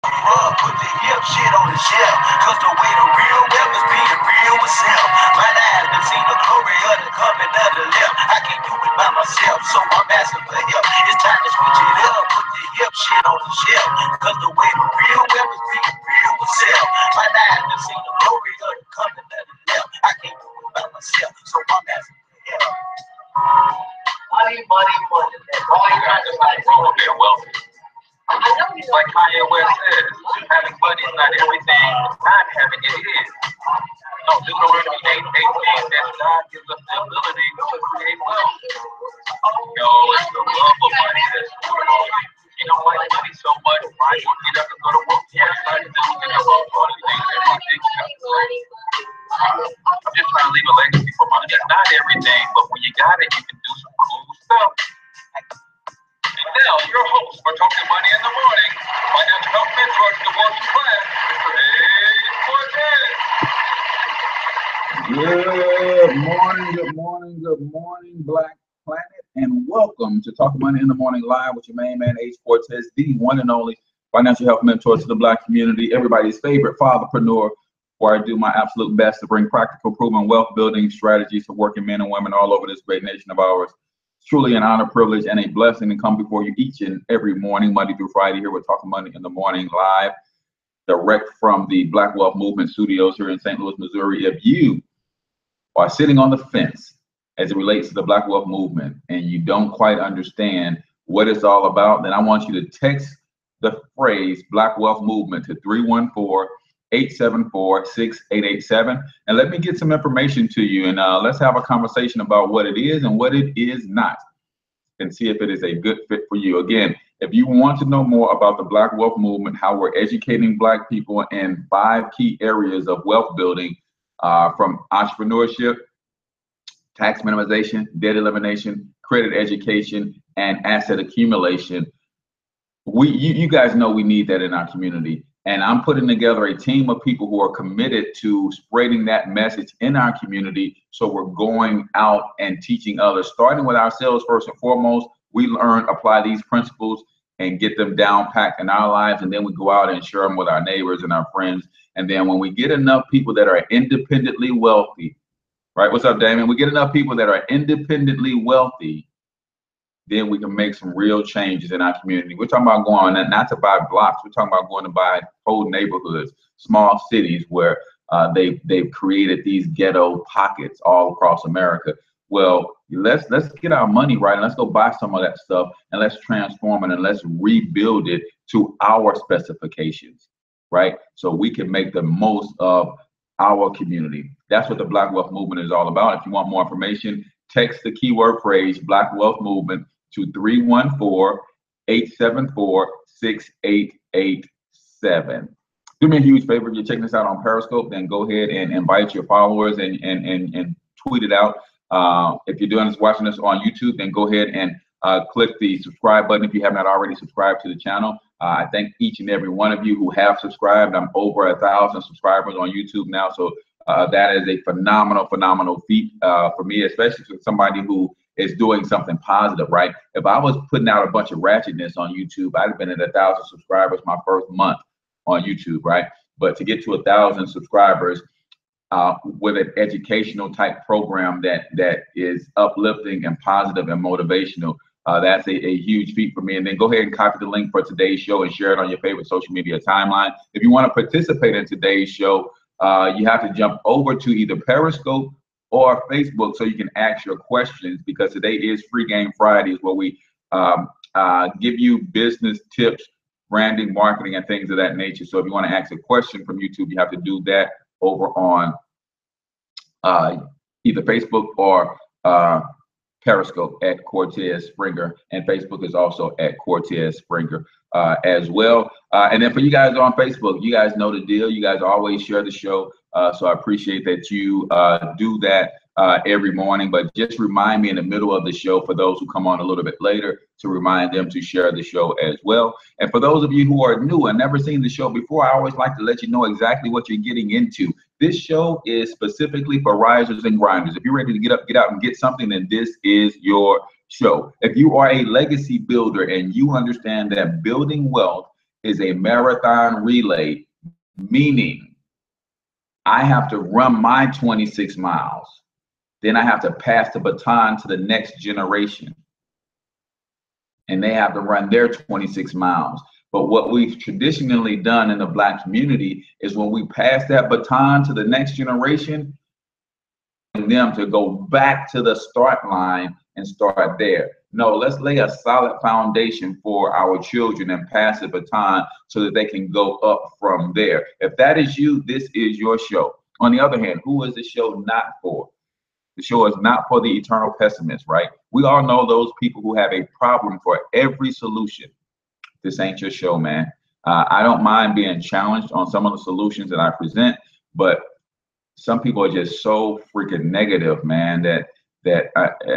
Put the hip shit on the shelf, cause the way the real wealth is being real myself. Might not have to see the glory of the coming of the left. I can't do it by myself, so I'm asking for help. It's time to switch it up, put the hip shit on the shelf, cause the way the real wealth is being real myself. Might not have to see the glory of the coming of the left. I can't do it by myself, so I'm asking for help. Money, money, money. All you guys are like, being wealthy. Like Kanye West says, having money is not everything, not having it is. No, Deuteronomy 8:18 that God gives us the ability to create wealth. No, it's the love of money that's true. You don't like money so much, why you get up and go to work? Yeah, I do. You know, all the things that we think. I'm just trying to leave a legacy for money. It's not everything, but when you got it, you can do some cool stuff. And now, your host for Talking Money in the Morning, financial health mentor to the working class, Mr. H Cortez. Good morning, good morning, good morning, Black Planet, and welcome to Talking Money in the Morning Live with your main man, H Cortez, the one and only financial health mentor to the Black community, everybody's favorite fatherpreneur, where I do my absolute best to bring practical, proven wealth building strategies to working men and women all over this great nation of ours. It's truly an honor, privilege, and a blessing to come before you each and every morning, Monday through Friday, here with Talking Money in the Morning Live, direct from the Black Wealth Movement Studios here in St. Louis, Missouri. If you are sitting on the fence as it relates to the Black Wealth Movement and you don't quite understand what it's all about, then I want you to text the phrase Black Wealth Movement to 314-874-6887, and let me get some information to you, and let's have a conversation about what it is and what it is not, and see if it is a good fit for you. Again, if you want to know more about the Black Wealth Movement, how we're educating Black people in 5 key areas of wealth building, from entrepreneurship, tax minimization, debt elimination, credit education, and asset accumulation, you guys know we need that in our community. And I'm putting together a team of people who are committed to spreading that message in our community. So we're going out and teaching others, starting with ourselves first and foremost. We learn, apply these principles, and get them down packed in our lives. And then we go out and share them with our neighbors and our friends. And then when we get enough people that are independently wealthy, right? What's up, Damon? We get enough people that are independently wealthy, then we can make some real changes in our community. We're talking about going not to buy blocks. We're talking about going to buy whole neighborhoods, small cities where they've created these ghetto pockets all across America. Well, let's get our money right, and let's go buy some of that stuff, and let's transform it, and let's rebuild it to our specifications, right? So we can make the most of our community. That's what the Black Wealth Movement is all about. If you want more information, text the keyword phrase Black Wealth Movement to 314-874-6887. Do me a huge favor, if you're checking this out on Periscope, then go ahead and invite your followers and tweet it out. If you're doing this, watching this on YouTube, then go ahead and click the subscribe button if you have not already subscribed to the channel. I thank each and every one of you who have subscribed. I'm over 1,000 subscribers on YouTube now, so that is a phenomenal feat for me, especially for somebody who is doing something positive, right? If I was putting out a bunch of ratchetness on YouTube, I'd have been at 1,000 subscribers my first month on YouTube, right? But to get to 1,000 subscribers with an educational type program that is uplifting and positive and motivational, that's a huge feat for me. And then go ahead and copy the link for today's show and share it on your favorite social media timeline. If you want to participate in today's show, you have to jump over to either Periscope or Facebook so you can ask your questions, because today is Free Game Fridays, where we give you business tips, branding, marketing, and things of that nature. So if you want to ask a question from YouTube, you have to do that over on either Facebook or Periscope at Cortez Springer, and Facebook is also at Cortez Springer as well. And then for you guys on Facebook, you guys know the deal. You guys always share the show, so I appreciate that you do that every morning. But just remind me in the middle of the show, for those who come on a little bit later, to remind them to share the show as well. And for those of you who are new and never seen the show before, I always like to let you know exactly what you're getting into. This show is specifically for risers and grinders. If you're ready to get up, get out, and get something, then this is your show. If you are a legacy builder and you understand that building wealth is a marathon relay, meaning I have to run my 26 miles. Then I have to pass the baton to the next generation, and they have to run their 26 miles. But what we've traditionally done in the Black community is when we pass that baton to the next generation, them to go back to the start line and start there. No, let's lay a solid foundation for our children and pass the baton so that they can go up from there. If that is you, this is your show. On the other hand, who is the show not for? The show is not for the eternal pessimists, right? We all know those people who have a problem for every solution. This ain't your show, man. I don't mind being challenged on some of the solutions that I present, but some people are just so freaking negative, man, that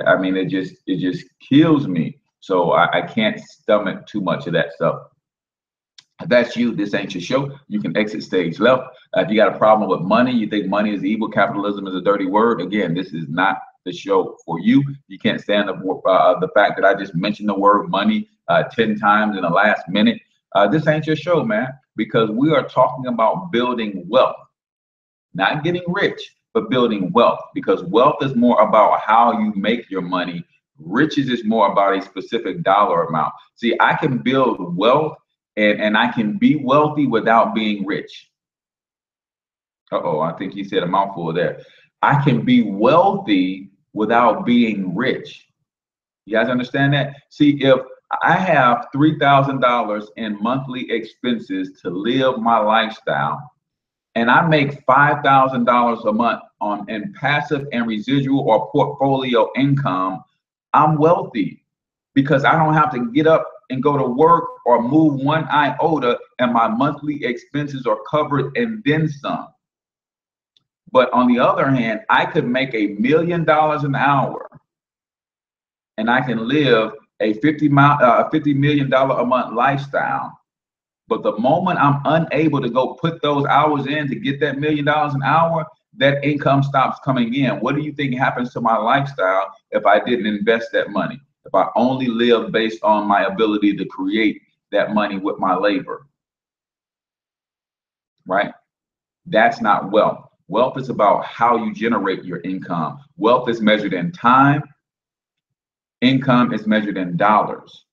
I mean, it just kills me. So I can't stomach too much of that stuff. If that's you, this ain't your show. You can exit stage left. If you got a problem with money, you think money is evil, capitalism is a dirty word, again, this is not the show for you. You can't stand the fact that I just mentioned the word money 10 times in the last minute. This ain't your show, man, because we are talking about building wealth, not getting rich, but building wealth, because wealth is more about how you make your money. Riches is more about a specific dollar amount. See, I can build wealth and I can be wealthy without being rich. Uh-oh, I think you said a mouthful there. I can be wealthy without being rich. You guys understand that? See, if I have $3,000 in monthly expenses to live my lifestyle, and I make $5,000 a month in passive and residual or portfolio income, I'm wealthy because I don't have to get up and go to work or move one iota, and my monthly expenses are covered and then some. But on the other hand, I could make $1 million an hour and I can live a $50 million a month lifestyle. But the moment I'm unable to go put those hours in to get that $1 million an hour, that income stops coming in. What do you think happens to my lifestyle if I didn't invest that money? If I only live based on my ability to create that money with my labor, right? That's not wealth. Wealth is about how you generate your income. Wealth is measured in time. Income is measured in dollars.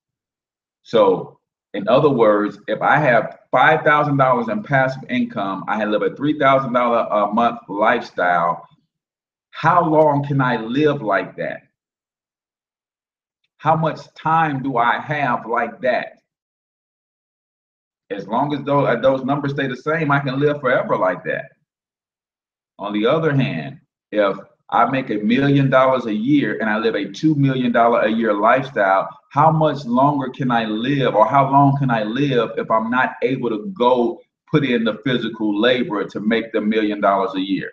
So in other words, if I have $5,000 in passive income, I live a $3,000 a month lifestyle. How long can I live like that? How much time do I have like that? As long as those numbers stay the same, I can live forever like that. On the other hand, if I make $1 million a year and I live a $2 million a year lifestyle, how much longer can I live, or how long can I live if I'm not able to go put in the physical labor to make the $1 million a year?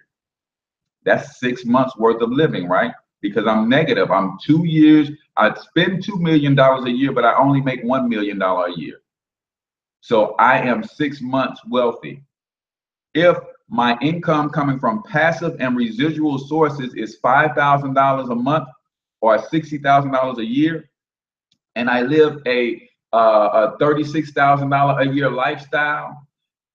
That's 6 months worth of living, right? Because I'm negative. I'm 2 years. I spend $2 million a year, but I only make $1 million a year. So I am 6 months wealthy. If my income coming from passive and residual sources is $5,000 a month or $60,000 a year, and I live a $36,000 a year lifestyle,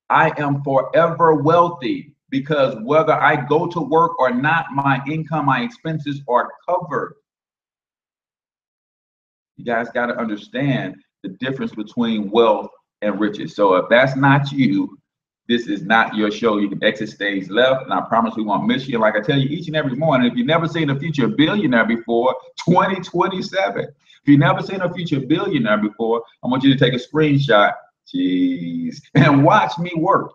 I am forever wealthy, because whether I go to work or not, my income, my expenses are covered. You guys got to understand the difference between wealth and riches. So if that's not you, this is not your show. You can exit stage left, and I promise we won't miss you. Like I tell you each and every morning, if you've never seen a future billionaire before, 2027. If you've never seen a future billionaire before, I want you to take a screenshot, and watch me work.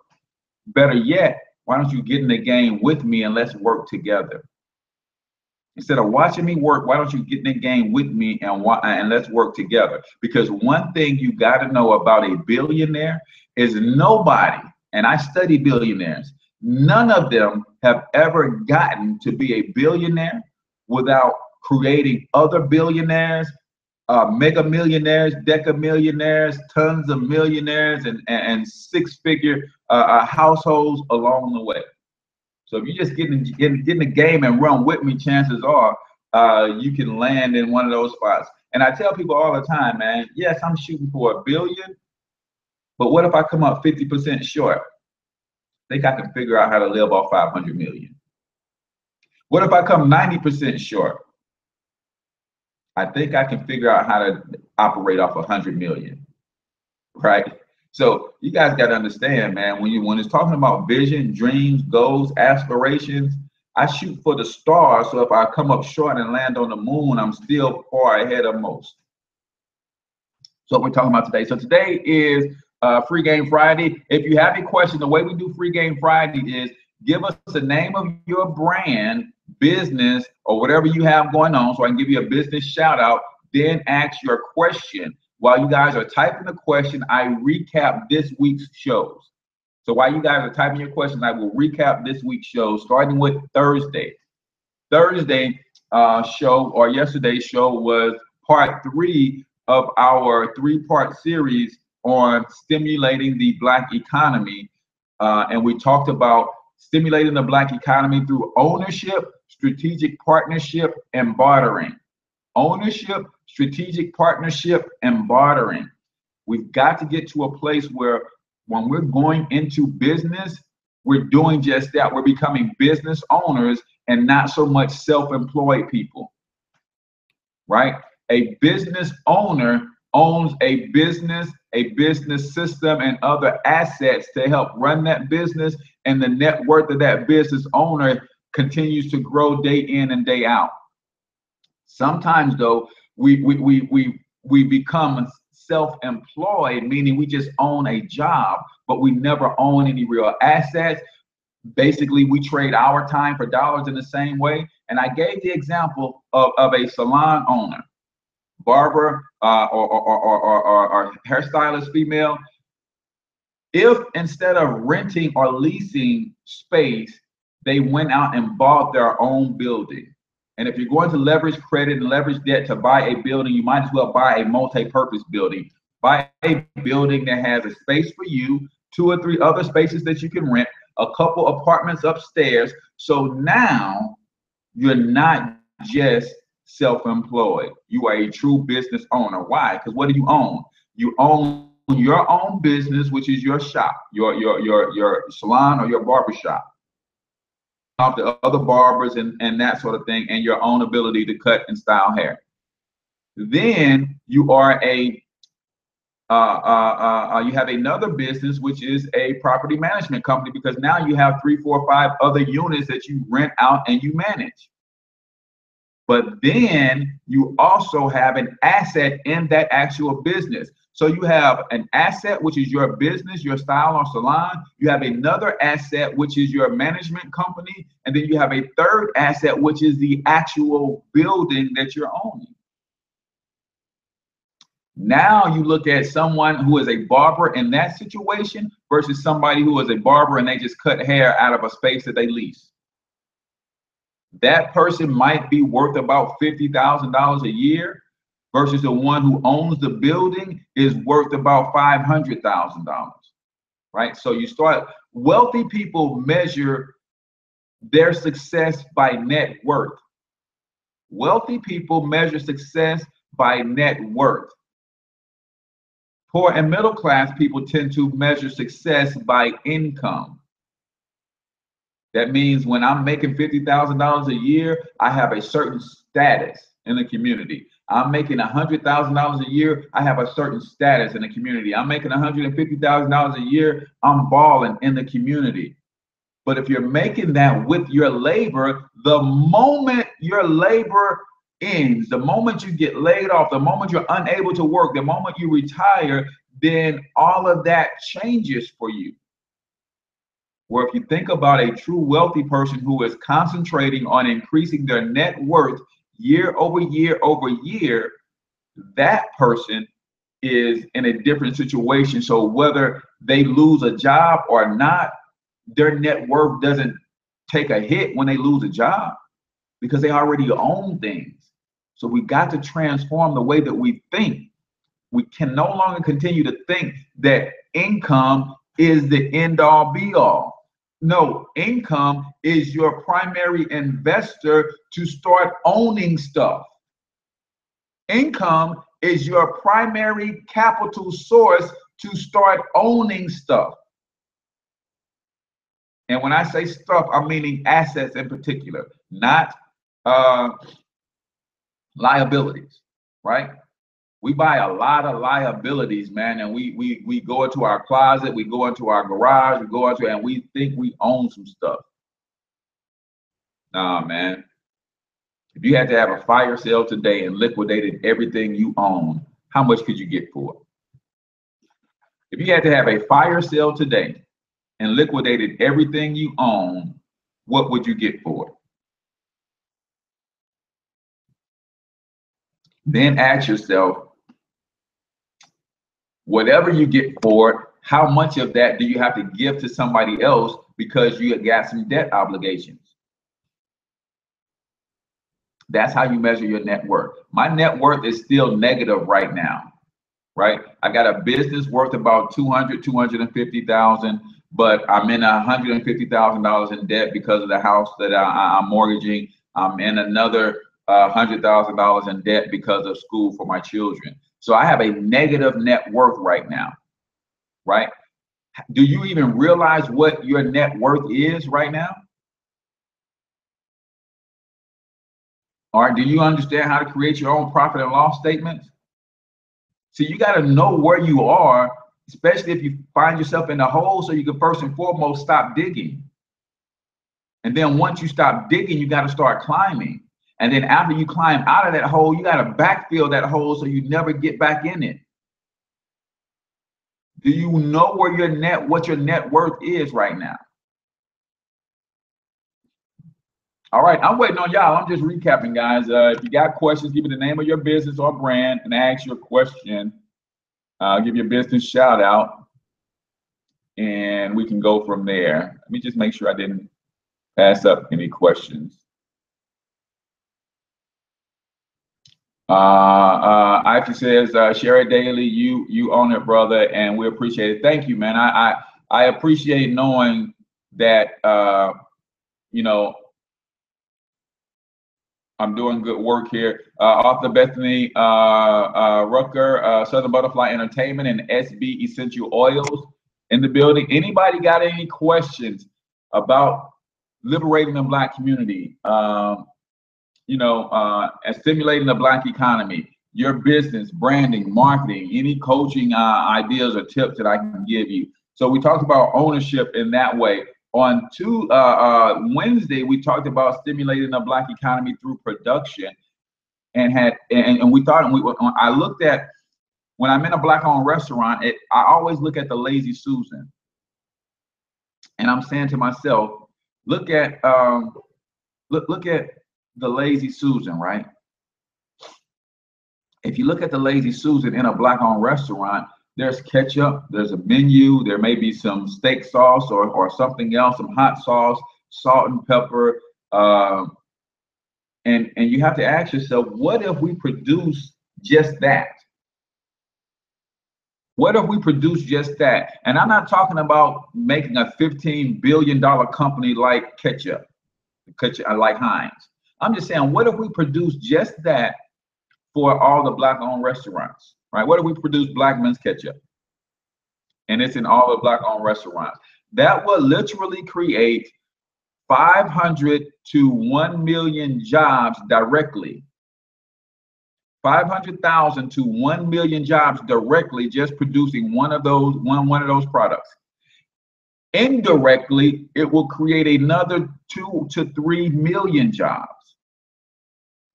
Better yet, why don't you get in the game with me and let's work together? Instead of watching me work, why don't you get in the game with me and let's work together? Because one thing you got to know about a billionaire is nobody, and I study billionaires, none of them have ever gotten to be a billionaire without creating other billionaires, mega millionaires, deca millionaires, tons of millionaires, and six-figure households along the way. So if you just get in the game and run with me, chances are you can land in one of those spots. And I tell people all the time, man, yes, I'm shooting for $1 billion, But what if I come up 50% short? I think I can figure out how to live off 500 million. What if I come 90% short? I think I can figure out how to operate off 100 million, right? So you guys got to understand, man, when it's talking about vision, dreams, goals, aspirations, I shoot for the stars. So if I come up short and land on the moon, I'm still far ahead of most. So what we're talking about today. So today is Free Game Friday. If you have a question, the way we do Free Game Friday is give us the name of your brand, business, or whatever you have going on, so I can give you a business shout out, then ask your question. While you guys are typing the question, I recap this week's shows. So while you guys are typing your questions, I will recap this week's show, starting with Thursday. Thursday show, or yesterday's show, was part 3 of our 3-part series on stimulating the Black economy. And we talked about stimulating the Black economy through ownership, strategic partnership, and bartering. Ownership, strategic partnership, and bartering. We've got to get to a place where when we're going into business, we're doing just that. We're becoming business owners and not so much self-employed people, right? A business owner owns a business system, and other assets to help run that business, and the net worth of that business owner continues to grow day in and day out. Sometimes though, we become self-employed, meaning we just own a job, but we never own any real assets. Basically, we trade our time for dollars in the same way. And I gave the example of a salon owner, barber or hairstylist female. If instead of renting or leasing space, they went out and bought their own building. And if you're going to leverage credit and leverage debt to buy a building, you might as well buy a multi-purpose building. Buy a building that has a space for you, 2 or 3 other spaces that you can rent, a couple apartments upstairs. So now you're not just self-employed. You are a true business owner. Why? Because what do you own? You own your own business, which is your shop, your salon or your barber shop. Off the other barbers and that sort of thing, and your own ability to cut and style hair. Then you are you have another business, which is a property management company, because now you have 3, 4, 5 other units that you rent out and you manage. But then you also have an asset in that actual business. So you have an asset, which is your business, your style or salon. You have another asset, which is your management company. And then you have a third asset, which is the actual building that you're owning. Now you look at someone who is a barber in that situation versus somebody who is a barber and they just cut hair out of a space that they lease. That person might be worth about $50,000 a year versus the one who owns the building is worth about $500,000, right? So you start, wealthy people measure their success by net worth. Wealthy people measure success by net worth. Poor and middle class people tend to measure success by income. That means when I'm making $50,000 a year, I have a certain status in the community. I'm making $100,000 a year, I have a certain status in the community. I'm making $150,000 a year, I'm balling in the community. But if you're making that with your labor, the moment your labor ends, the moment you get laid off, the moment you're unable to work, the moment you retire, then all of that changes for you. Where if you think about a true wealthy person who is concentrating on increasing their net worth year over year over year, that person is in a different situation. So whether they lose a job or not, their net worth doesn't take a hit when they lose a job because they already own things. So we got to transform the way that we think. We can no longer continue to think that income is the end all be all. No, income is your primary investor to start owning stuff. Income is your primary capital source to start owning stuff. And when I say stuff, I'm meaning assets in particular, not liabilities, right? We buy a lot of liabilities, man, and we go into our closet, we go into our garage, we go into, and we think we own some stuff. Nah, man. If you had to have a fire sale today and liquidated everything you own, how much could you get for it? If you had to have a fire sale today and liquidated everything you own, what would you get for it? Then ask yourself, whatever you get for it, how much of that do you have to give to somebody else because you got some debt obligations? That's how you measure your net worth. My net worth is still negative right now, right? I got a business worth about 250,000, but I'm in $150,000 in debt because of the house that I'm mortgaging. I'm in another $100,000 in debt because of school for my children. So I have a negative net worth right now, right? Do you even realize what your net worth is right now? Or do you understand how to create your own profit and loss statements? So you got to know where you are, especially if you find yourself in a hole, so you can first and foremost stop digging. And then once you stop digging, you got to start climbing. And then after you climb out of that hole, you got to backfill that hole so you never get back in it. Do you know where what your net worth is right now? All right, I'm waiting on y'all. I'm just recapping, guys. If you got questions, give me the name of your business or brand and ask your question. I'll give your business shout out and we can go from there. Let me just make sure I didn't pass up any questions. Ike says, share it daily. You own it, brother, and we appreciate it. Thank you, man. I appreciate knowing that you know, I'm doing good work here. Author Bethany Rucker, Southern Butterfly Entertainment, and SB Essential Oils in the building. Anybody got any questions about liberating the Black community? You know, and stimulating the Black economy, your business, branding, marketing, any coaching ideas or tips that I can give you. So we talked about ownership in that way. On Wednesday, we talked about stimulating the Black economy through production, and we thought, I looked at, when I'm in a Black-owned restaurant, I always look at the Lazy Susan, and I'm saying to myself, look at the Lazy Susan, right? If you look at the Lazy Susan in a Black-owned restaurant, there's ketchup, there's a menu, there may be some steak sauce or something else, some hot sauce, salt and pepper, and you have to ask yourself, what if we produce just that? What if we produce just that? And I'm not talking about making a $15 billion company like ketchup, like Heinz. I'm just saying, what if we produce just that for all the Black-owned restaurants, right? What if we produce Black men's ketchup? And it's in all the Black-owned restaurants. That will literally create 500 to 1 million jobs directly. 500,000 to 1 million jobs directly just producing one of those products. Indirectly, it will create another 2 to 3 million jobs.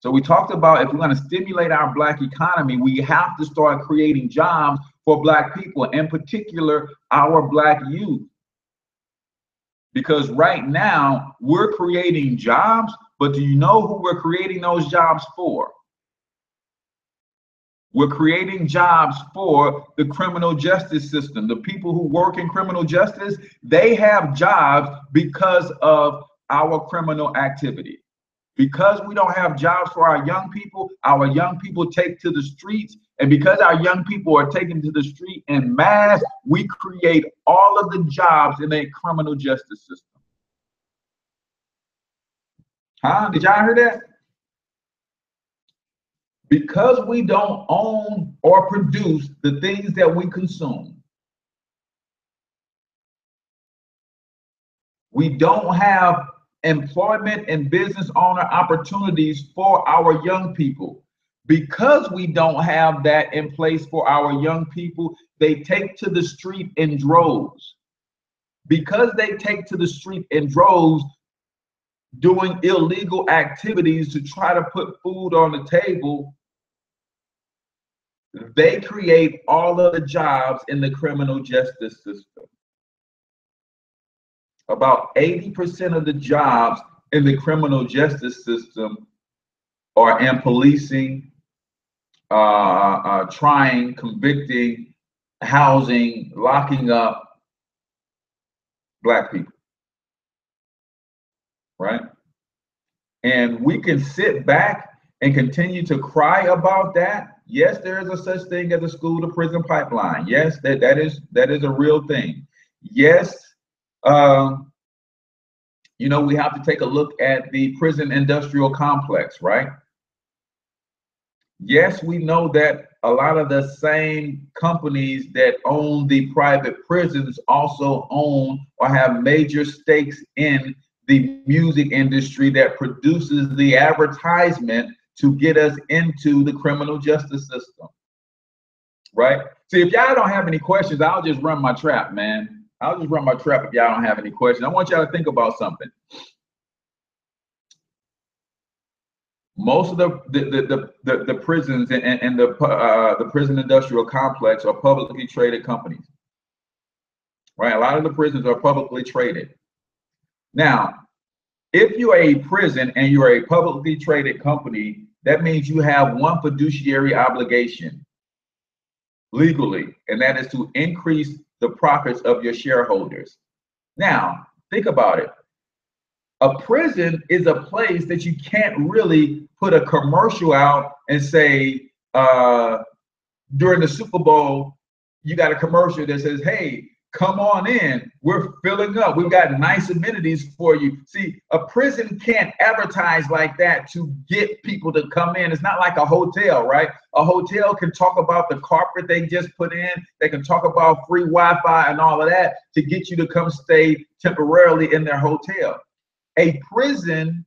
So we talked about, if we're going to stimulate our Black economy, we have to start creating jobs for Black people, in particular, our Black youth. Because right now, we're creating jobs, but do you know who we're creating those jobs for? We're creating jobs for the criminal justice system. The people who work in criminal justice, they have jobs because of our criminal activity. Because we don't have jobs for our young people take to the streets. And because our young people are taken to the street en masse, we create all of the jobs in a criminal justice system. Huh? Did y'all hear that? Because we don't own or produce the things that we consume, We don't have employment and business owner opportunities for our young people. Because we don't have that in place for our young people, they take to the street in droves. Because they take to the street in droves, doing illegal activities to try to put food on the table, they create all of the jobs in the criminal justice system. About 80% of the jobs in the criminal justice system are in policing, trying, convicting, housing, locking up Black people, right? And we can sit back and continue to cry about that. Yes, there is a such thing as a school to prison pipeline. Yes, that is a real thing. Yes, you know, we have to take a look at the prison industrial complex, right? Yes, we know that a lot of the same companies that own the private prisons also own or have major stakes in the music industry that produces the advertisement to get us into the criminal justice system, right? See, if y'all don't have any questions, I'll just run my trap, man. I'll just run my trap if y'all don't have any questions. I want y'all to think about something. Most of the prisons and the prison industrial complex are publicly traded companies, right? A lot of the prisons are publicly traded. Now, if you're a prison and you're a publicly traded company, that means you have one fiduciary obligation legally, and that is to increase the profits of your shareholders. Now, think about it. A prison is a place that you can't really put a commercial out and say, during the Super Bowl, you got a commercial that says, hey, come on in, we're filling up, we've got nice amenities for you. See, a prison can't advertise like that to get people to come in. It's not like a hotel, right? A hotel can talk about the carpet they just put in, they can talk about free Wi-Fi and all of that to get you to come stay temporarily in their hotel. A prison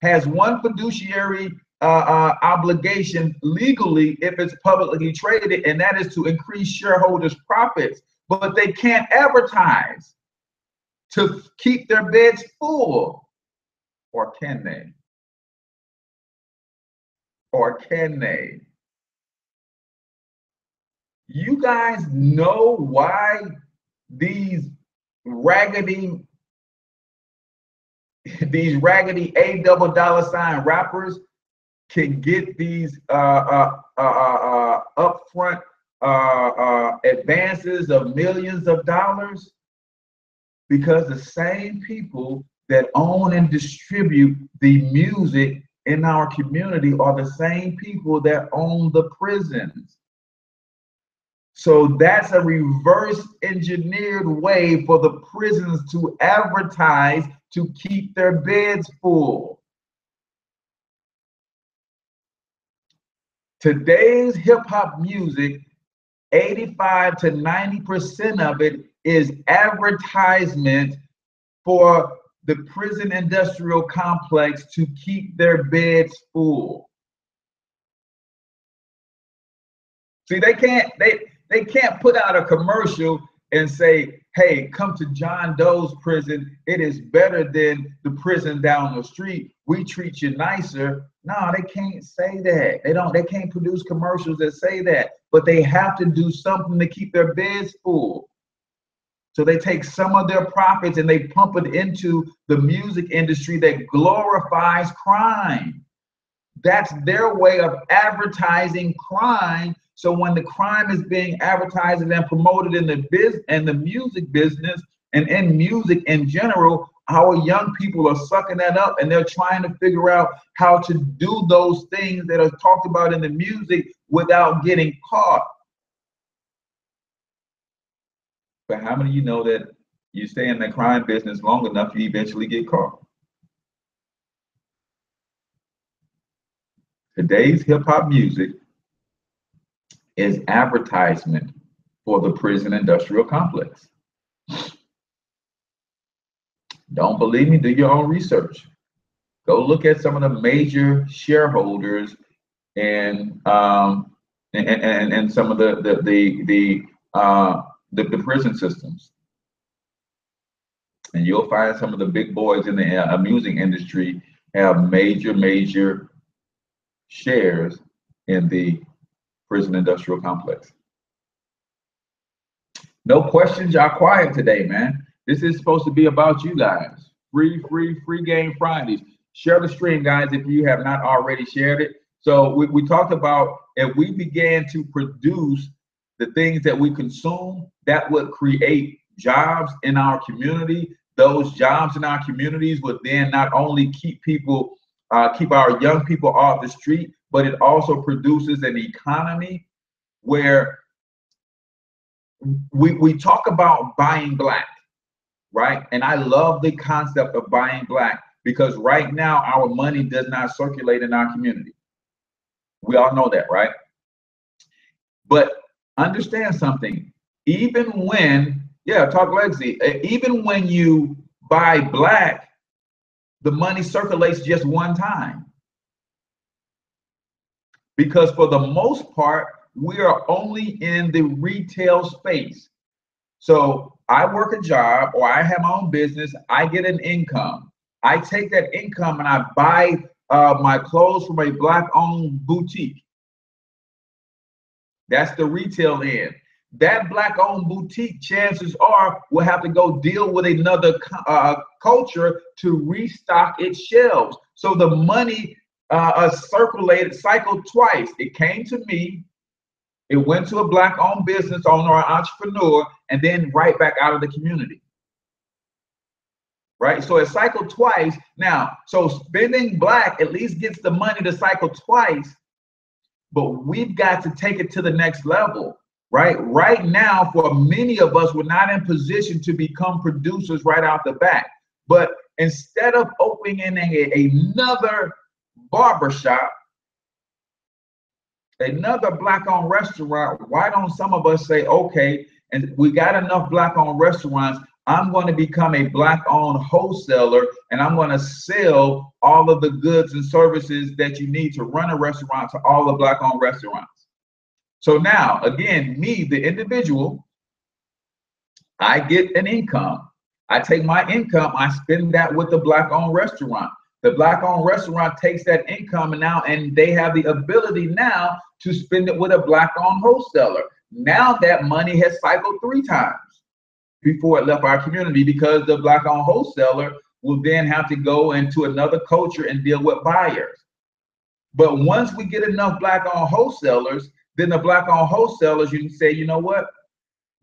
has one fiduciary obligation legally if it's publicly traded, and that is to increase shareholders' profits. But they can't advertise to keep their beds full. Or can they? Or can they? You guys know why these raggedy A double dollar sign rappers can get these upfront advances of millions of dollars? Because the same people that own and distribute the music in our community are the same people that own the prisons. So that's a reverse engineered way for the prisons to advertise to keep their beds full. Today's hip hop music, 85 to 90% of it is advertisement for the prison industrial complex to keep their beds full. See, they can't put out a commercial and say, hey, come to John Doe's prison. It is better than the prison down the street. We treat you nicer. No, they can't say that. They can't produce commercials that say that, but they have to do something to keep their beds full. So they take some of their profits and they pump it into the music industry that glorifies crime. That's their way of advertising crime. So when the crime is being advertised and promoted in the music business and in music in general, our young people are sucking that up and they're trying to figure out how to do those things that are talked about in the music without getting caught. But how many of you know that you stay in the crime business long enough, you eventually get caught? Today's hip hop music is advertisement for the prison industrial complex. Don't believe me? Do your own research. Go look at some of the major shareholders and and some of the prison systems, and you'll find some of the big boys in the amusing industry have major shares in the prison industrial complex. No questions, y'all quiet today, man. This is supposed to be about you guys. Free game Fridays. Share the stream, guys, if you have not already shared it. So we talked about if we began to produce the things that we consume, that would create jobs in our community. Those jobs in our communities would then not only keep people, keep our young people off the street, but it also produces an economy where we talk about buying black, right? And I love the concept of buying black because right now our money does not circulate in our community. We all know that, right? But understand something, even when, yeah, talk legacy, even when you buy black, the money circulates just one time. Because for the most part, we are only in the retail space. So I work a job or I have my own business, I get an income. I take that income and I buy my clothes from a black-owned boutique. That's the retail end. That black-owned boutique, chances are, will have to go deal with another culture to restock its shelves. So the money cycled twice. It came to me, it went to a black-owned business owner or entrepreneur, and then right back out of the community. Right? So it cycled twice. Now, so spending black at least gets the money to cycle twice, but we've got to take it to the next level, right? Right now, for many of us, we're not in position to become producers right out the bat. But instead of opening another barbershop, another black-owned restaurant, why don't some of us say, okay, and we got enough black-owned restaurants, I'm going to become a black-owned wholesaler, and I'm going to sell all of the goods and services that you need to run a restaurant to all the black-owned restaurants. So now, again, me, the individual, I get an income. I take my income, I spend that with the black-owned restaurant. The black-owned restaurant takes that income and they have the ability now to spend it with a black-owned wholesaler. Now that money has cycled 3 times before it left our community, because the black-owned wholesaler will then have to go into another culture and deal with buyers. But once we get enough black-owned wholesalers, then the black-owned wholesalers, you can say, you know what?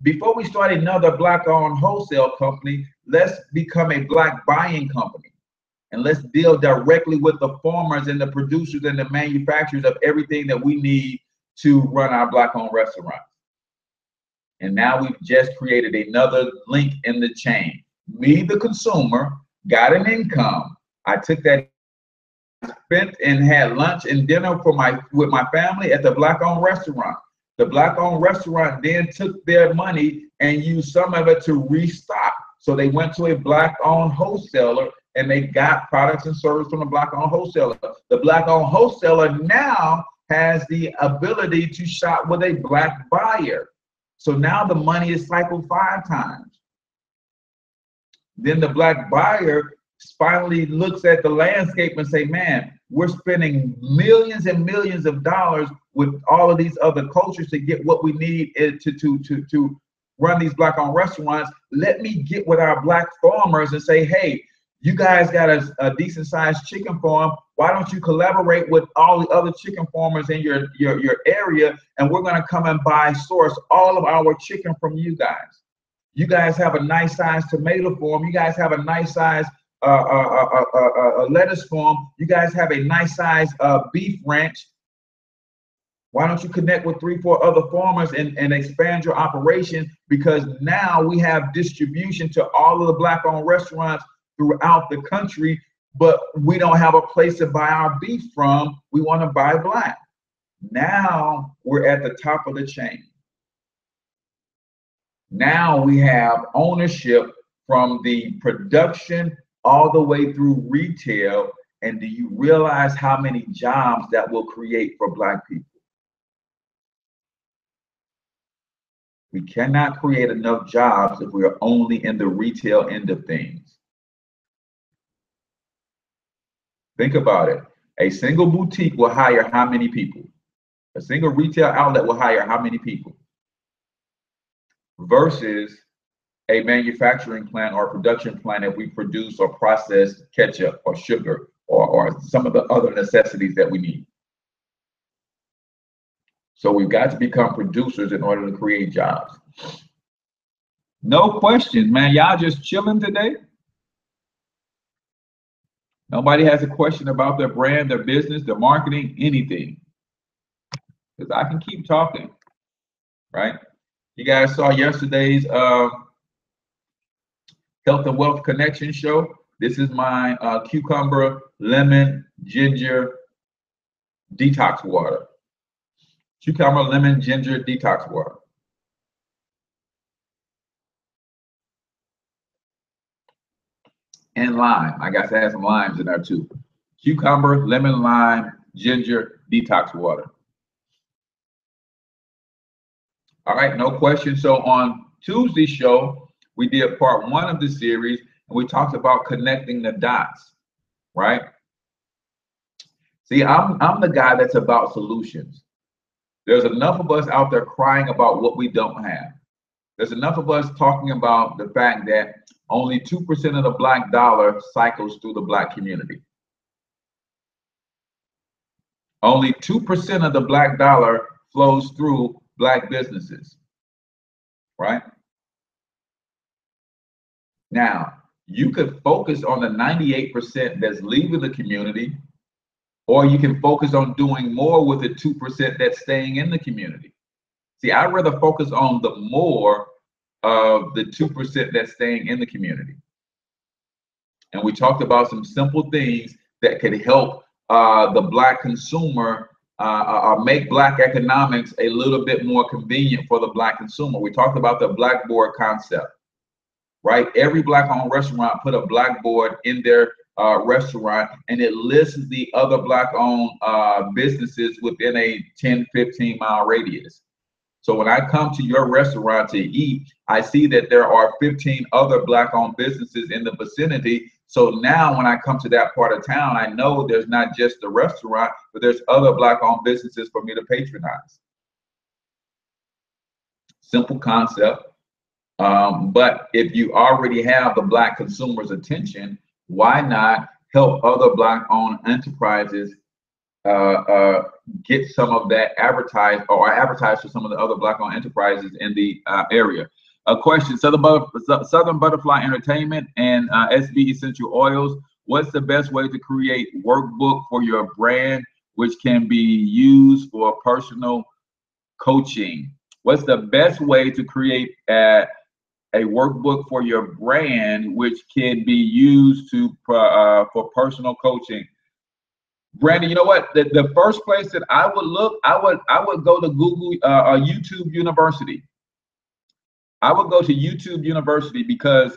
Before we start another black-owned wholesale company, let's become a black buying company. And let's deal directly with the farmers and the producers and the manufacturers of everything that we need to run our black-owned restaurants. And now we've just created another link in the chain. Me, the consumer, got an income. I took that, spent and had lunch and dinner with my family at the black-owned restaurant. The black-owned restaurant then took their money and used some of it to restock. So they went to a black-owned wholesaler and they got products and services from the black-owned wholesaler. The black-owned wholesaler now has the ability to shop with a black buyer. So now the money is cycled 5 times. Then the black buyer finally looks at the landscape and say, man, we're spending millions and millions of dollars with all of these other cultures to get what we need to run these black-owned restaurants. Let me get with our black farmers and say, hey, you guys got a decent-sized chicken farm. Why don't you collaborate with all the other chicken farmers in your area, and we're going to come and source all of our chicken from you guys. You guys have a nice-sized tomato farm. You guys have a nice-sized lettuce farm. You guys have a nice-sized beef ranch. Why don't you connect with 3-4 other farmers and expand your operation? Because now we have distribution to all of the black-owned restaurants throughout the country, but we don't have a place to buy our beef from. We want to buy black. Now we're at the top of the chain. Now we have ownership from the production all the way through retail. And do you realize how many jobs that will create for Black people? We cannot create enough jobs if we are only in the retail end of things. Think about it. A single boutique will hire how many people? A single retail outlet will hire how many people? Versus a manufacturing plant or a production plant if we produce or process ketchup or sugar or some of the other necessities that we need. So we've got to become producers in order to create jobs. No questions, man. Y'all just chilling today? Nobody has a question about their brand, their business, their marketing, anything. Because I can keep talking, right? You guys saw yesterday's Health and Wealth Connection show. This is my cucumber, lemon, ginger detox water. Cucumber, lemon, ginger detox water. And lime. I got to have some limes in there too. Cucumber, lemon, lime, ginger detox water. All right, no questions. So on Tuesday's show, we did part 1 of the series, and we talked about connecting the dots, right? See, I'm the guy that's about solutions. There's enough of us out there crying about what we don't have. There's enough of us talking about the fact that only 2% of the Black dollar cycles through the Black community. Only 2% of the Black dollar flows through Black businesses, right? Now, you could focus on the 98% that's leaving the community, or you can focus on doing more with the 2% that's staying in the community. See, I'd rather focus on the more of the 2% that's staying in the community. And we talked about some simple things that could help the Black consumer make Black economics a little bit more convenient for the Black consumer. We talked about the blackboard concept, right? Every Black-owned restaurant put a blackboard in their restaurant, and it lists the other Black-owned businesses within a 10, 15-mile radius. So when I come to your restaurant to eat, I see that there are 15 other Black-owned businesses in the vicinity. So now when I come to that part of town, I know there's not just the restaurant, but there's other Black-owned businesses for me to patronize. Simple concept. But if you already have the Black consumer's attention, why not help other Black-owned enterprises get some of that advertised, or advertise for some of the other Black-owned enterprises in the area? A question: Southern Butterfly Entertainment and SB Essential Oils. What's the best way to create workbook for your brand, which can be used for personal coaching? What's the best way to create a workbook for your brand, which can be used to for personal coaching? Brandon, you know what? The first place that I would look, I would go to Google, YouTube University. I would go to YouTube University because,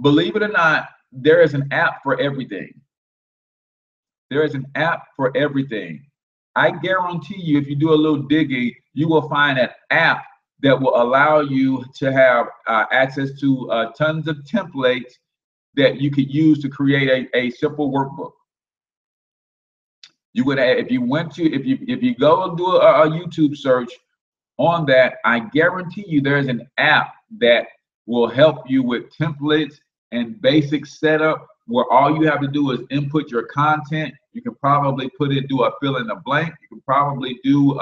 believe it or not, there is an app for everything. There is an app for everything. I guarantee you, if you do a little digging, you will find an app that will allow you to have access to tons of templates that you could use to create a simple workbook. You would, if you go and do a YouTube search on that, I guarantee you there's an app that will help you with templates and basic setup, where all you have to do is input your content. You can probably do a fill in the blank. You can probably do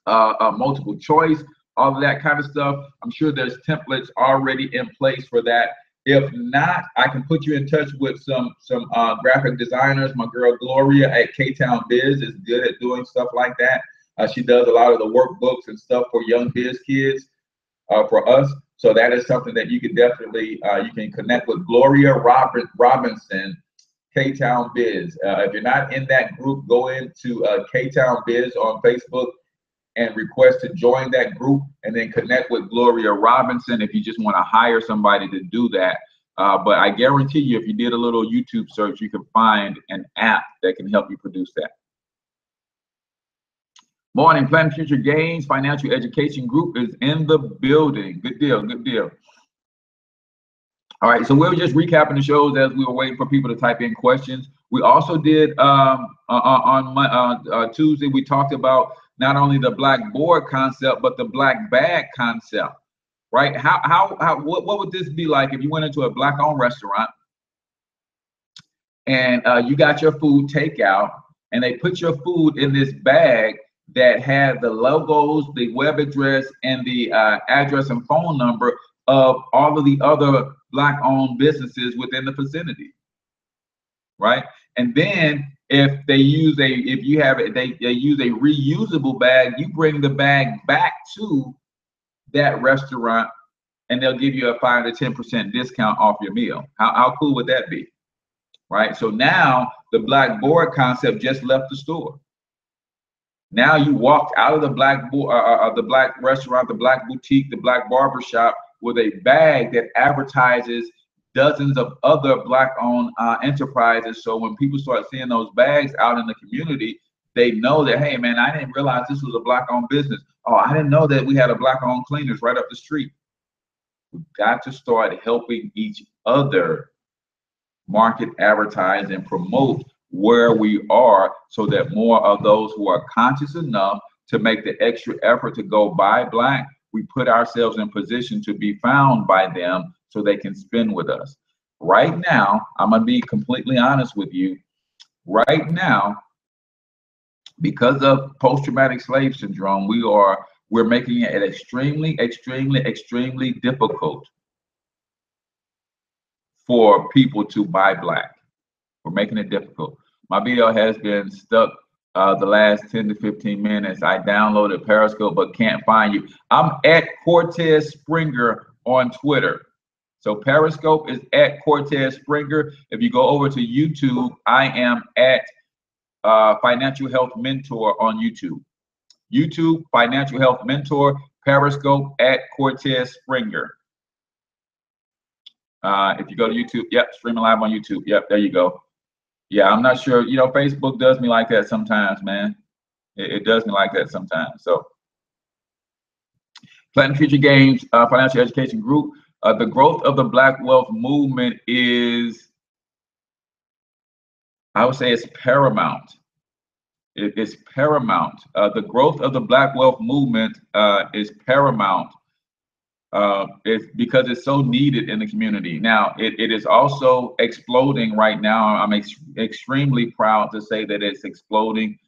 multiple choice, all of that kind of stuff. I'm sure there's templates already in place for that. If not, I can put you in touch with some graphic designers. My girl Gloria at K-Town Biz is good at doing stuff like that. She does a lot of the workbooks and stuff for young biz kids for us. So that is something that you can definitely, you can connect with Gloria Robinson, K-Town Biz. If you're not in that group, go into K-Town Biz on Facebook and request to join that group, and then connect with Gloria Robinson if you just want to hire somebody to do that. But I guarantee you, if you did a little YouTube search, you can find an app that can help you produce that. Morning, Plan Future Gains Financial Education Group is in the building. Good deal, good deal. All right, so we were just recapping the shows as we were waiting for people to type in questions. We also did on Tuesday, we talked about not only the black board concept, but the black bag concept, right? What would this be like if you went into a black-owned restaurant and you got your food takeout, and they put your food in this bag that had the logos, the web address, and the address and phone number of all of the other black-owned businesses within the vicinity, right? And then if they use they use a reusable bag, you bring the bag back to that restaurant, and they'll give you a 5 to 10% discount off your meal. How cool would that be, right? So now the black board concept just left the store. Now you walk out of the black restaurant, the black boutique, the black barber shop with a bag that advertises dozens of other black-owned enterprises. So when people start seeing those bags out in the community, they know that, hey man, I didn't realize this was a black-owned business. Oh, I didn't know that we had a black-owned cleaners right up the street. We've got to start helping each other market, advertise, and promote where we are, so that more of those who are conscious enough to make the extra effort to go buy black, we put ourselves in position to be found by them so they can spend with us. Right now, I'm gonna be completely honest with you. Right now, because of post-traumatic slave syndrome, we're making it extremely, extremely, extremely difficult for people to buy black. We're making it difficult. My video has been stuck the last 10 to 15 minutes. I downloaded Periscope but can't find you. I'm at Cortez Springer on Twitter. So Periscope is at Cortez Springer. If you go over to YouTube, I am at Financial Health Mentor on YouTube. YouTube, Financial Health Mentor, Periscope at Cortez Springer. If you go to YouTube, yep, streaming live on YouTube. Yep, there you go. Yeah, I'm not sure. You know, Facebook does me like that sometimes, man. It does me like that sometimes. So, Platinum Future Games Financial Education Group. The growth of the Black Wealth Movement is, I would say, it's paramount. It is paramount. The growth of the Black Wealth Movement is paramount. It's because it's so needed in the community. Now, it is also exploding right now. I'm extremely proud to say that it's exploding.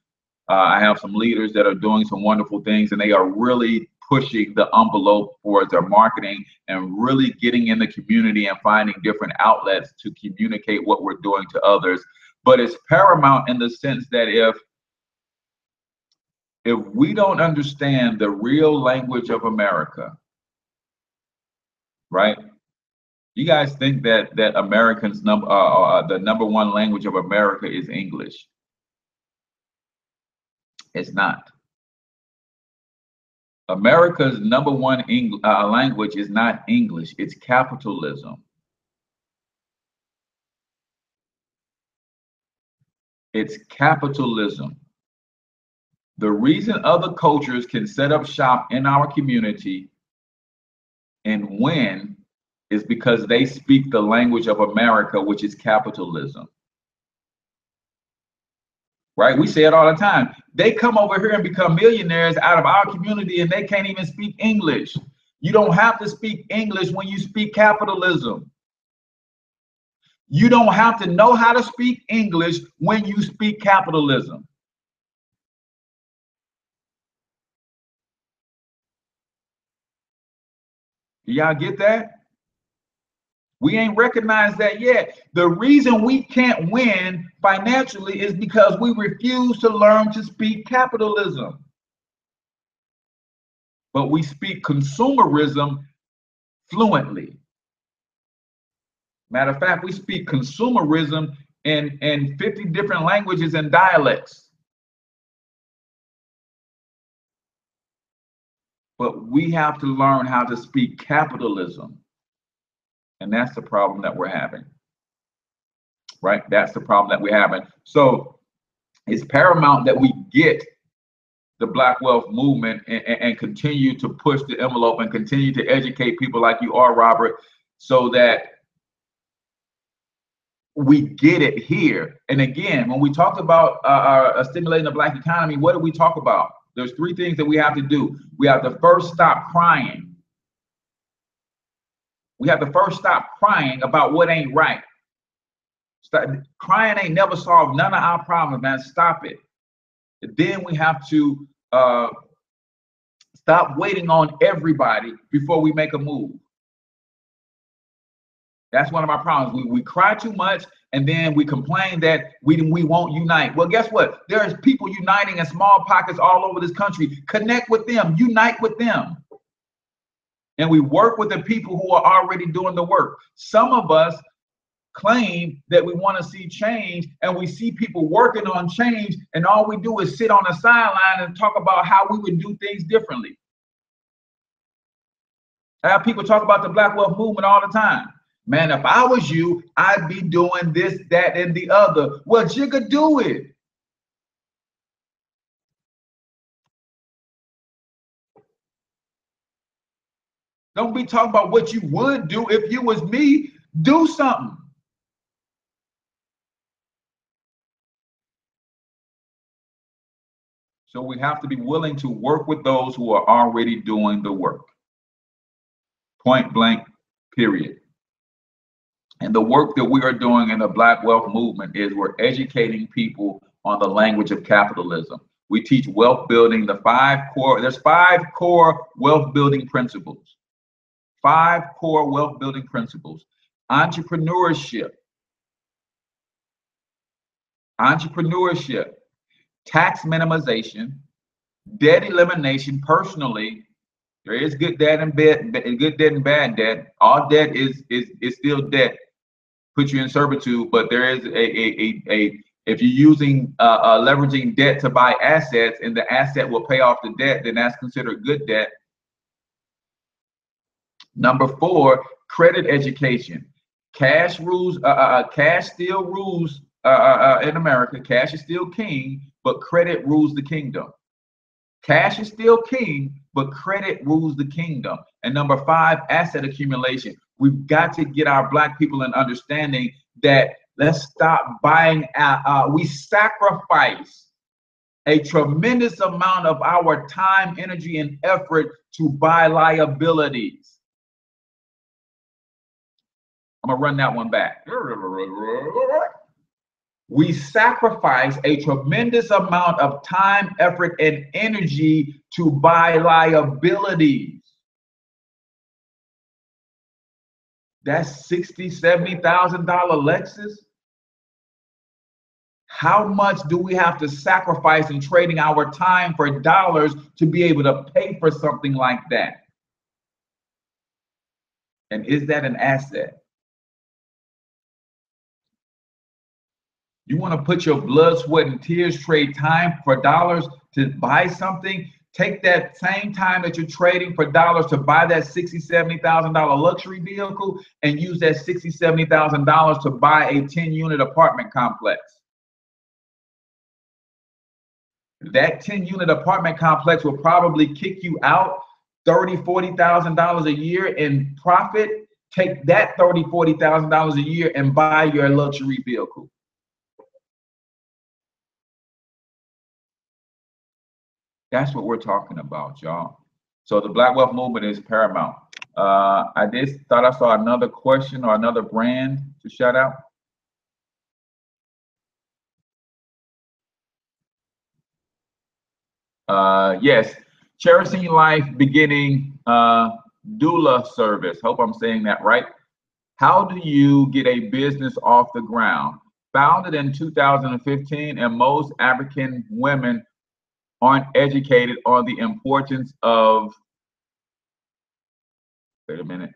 I have some leaders that are doing some wonderful things, and they are really pushing the envelope for their marketing and really getting in the community and finding different outlets to communicate what we're doing to others. But it's paramount in the sense that if we don't understand the real language of America, right? You guys think that Americans the #1 language of America is English? It's not. America's #1 language is not English. It's capitalism. It's capitalism. The reason other cultures can set up shop in our community and win is because they speak the language of America, which is capitalism. Right? We say it all the time. They come over here and become millionaires out of our community, and they can't even speak English. You don't have to speak English when you speak capitalism. You don't have to know how to speak English when you speak capitalism. Y'all get that? We ain't recognized that yet. The reason we can't win financially is because we refuse to learn to speak capitalism. But we speak consumerism fluently. Matter of fact, we speak consumerism in 50 different languages and dialects. But we have to learn how to speak capitalism. And that's the problem that we're having, right? That's the problem that we're having. So it's paramount that we get the Black Wealth movement and continue to push the envelope and continue to educate people like you are, Robert, so that we get it here. And again, when we talked about stimulating the Black economy, what did we talk about? There's three things that we have to do. We have to first stop crying. We have to first stop crying about what ain't right. Stop, crying ain't never solved none of our problems, man. Stop it. And then we have to stop waiting on everybody before we make a move. That's one of our problems. We cry too much, and then we complain that we won't unite. Well, guess what? There's people uniting in small pockets all over this country. Connect with them, unite with them. And we work with the people who are already doing the work. Some of us claim that we want to see change, and we see people working on change, and all we do is sit on the sideline and talk about how we would do things differently. I have people talk about the Black Wealth movement all the time. Man, if I was you, I'd be doing this, that, and the other. Well, jigga, do it. Don't be talking about what you would do if you was me. Do something. So we have to be willing to work with those who are already doing the work. Point blank, period. And the work that we are doing in the Black Wealth movement is we're educating people on the language of capitalism. We teach wealth building, there's 5 core wealth building principles. 5 core wealth building principles. Entrepreneurship, tax minimization, debt elimination. Personally, there is good debt and good debt and bad debt. All debt is still debt. Put you in servitude, but there is if you're using leveraging debt to buy assets and the asset will pay off the debt, then that's considered good debt. Number 4, credit education. Cash rules. Cash still rules in America. Cash is still king, but credit rules the kingdom. Cash is still king, but credit rules the kingdom. And number 5, asset accumulation. We've got to get our Black people in understanding that let's stop buying. We sacrifice a tremendous amount of our time, energy, and effort to buy liabilities. I'm gonna run that one back. We sacrifice a tremendous amount of time, effort, and energy to buy liabilities. That's $60,000, $70,000 Lexus. How much do we have to sacrifice in trading our time for dollars to be able to pay for something like that? And is that an asset? You want to put your blood, sweat, and tears, trade time for dollars to buy something? Take that same time that you're trading for dollars to buy that $60,000, $70,000 luxury vehicle and use that $60,000, $70,000 to buy a 10-unit apartment complex. That 10-unit apartment complex will probably kick you out $30,000, $40,000 a year in profit. Take that $30,000, $40,000 a year and buy your luxury vehicle. That's what we're talking about, y'all. So the Black Wealth movement is paramount. I thought I saw another question or another brand to shout out. Yes, Cherishing Life Beginning doula service. Hope I'm saying that right. How do you get a business off the ground? Founded in 2015, and most African women aren't educated on the importance of, wait a minute.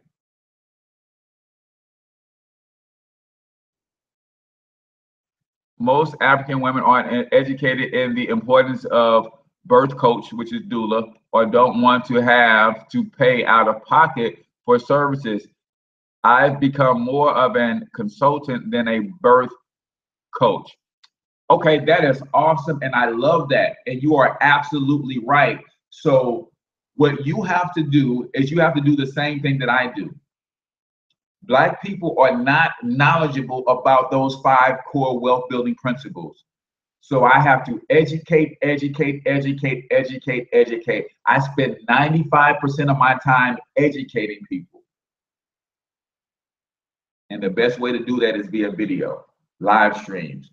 Most African women aren't educated in the importance of birth coach, which is doula, or don't want to have to pay out of pocket for services. I've become more of an consultant than a birth coach. Okay, that is awesome. And I love that. And you are absolutely right. So, what you have to do is you have to do the same thing that I do. Black people are not knowledgeable about those 5 core wealth building principles. So I have to educate, educate, educate, educate, educate. I spend 95% of my time educating people. And the best way to do that is via video, live streams,